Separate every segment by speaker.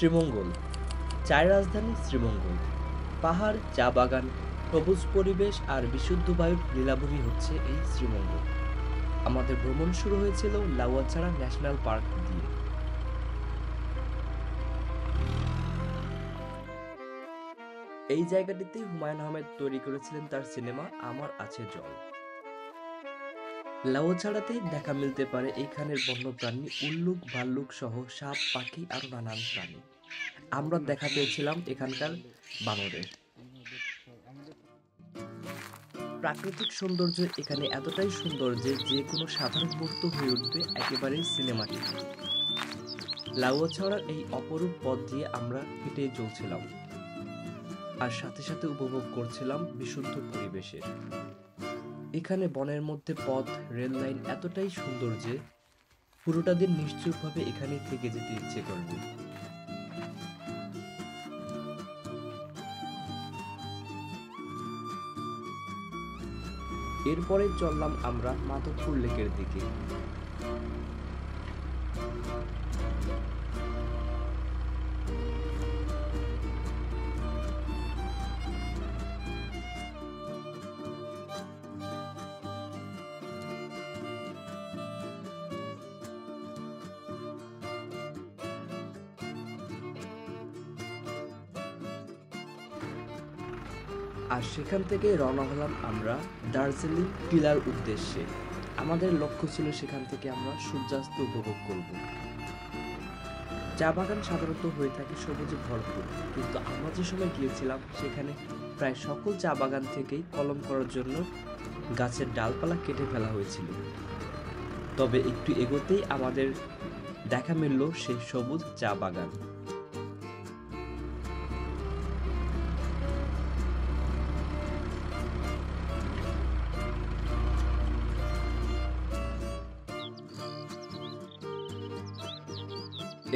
Speaker 1: শ্রীমঙ্গল, চায়ের রাজধানী শ্রীমঙ্গল। পাহাড়, চা বাগান, সবুজ পরিবেশ আর বিশুদ্ধ বায়ুর লীলাভূমি হচ্ছে এই শ্রীমঙ্গল। আমাদের ভ্রমণ শুরু হয়েছিল লাউয়াছড়া ন্যাশনাল পার্ক দিয়ে। এই জায়গাটিতেই হুমায়ুন আহমেদ তৈরি করেছিলেন তার সিনেমা আমার আছে জল। লাউয়াছড়াতেই দেখা মিলতে পারে এইখানের বন্যপ্রাণী উল্লুক, ভাল্লুক সহ সাপ, পাখি আরো নানান প্রাণী। আমরা দেখা পেয়েছিলাম এখানকার বানরের। প্রাকৃতিক সৌন্দর্য এখানে এতটাই সুন্দর যে যে কোনো সাধারণ মুহূর্ত হয়ে উঠবে একেবারেই সিনেমাটিক। লাউয়াছড়ার এই অপরূপ পথ দিয়ে আমরা হেঁটে চলছিলাম আর সাথে সাথে উপভোগ করছিলাম বিশুদ্ধ পরিবেশের। এখানে বনের মধ্যে পথ, রেল লাইন এতটাই সুন্দর যে পুরোটা দিন নিশ্চুপভাবে এখানে থেকে যেতে ইচ্ছে করবে। এরপরে চললাম আমরা মাধবপুর লেকের দিকে। আর সেখান থেকে রওনা হলাম আমরা দার্জিলিং টিলার উদ্দেশ্যে। আমাদের লক্ষ্য ছিল সেখান থেকে আমরা সূর্যাস্ত উপভোগ করব। চা বাগান সাধারণত হয়ে থাকে সবুজে ভরপুর, কিন্তু আমরা যে সময় গিয়েছিলাম সেখানে প্রায় সকল চা বাগান থেকেই কলম করার জন্য গাছের ডালপালা কেটে ফেলা হয়েছিল। তবে একটু এগোতেই আমাদের দেখা মিলল সেই সবুজ চা বাগান।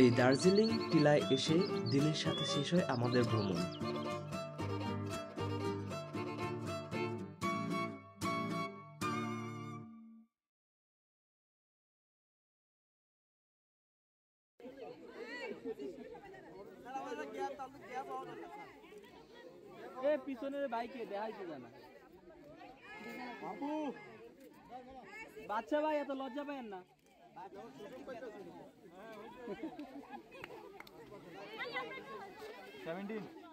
Speaker 1: এই দার্জিলিং টিলায় এসে দিনের সাথে শেষ হয় আমাদের ভ্রমণ।
Speaker 2: পিছনের বাইকে দেখাইছে জানা বাচ্চা ভাই এত লজ্জা পায়েন না। 17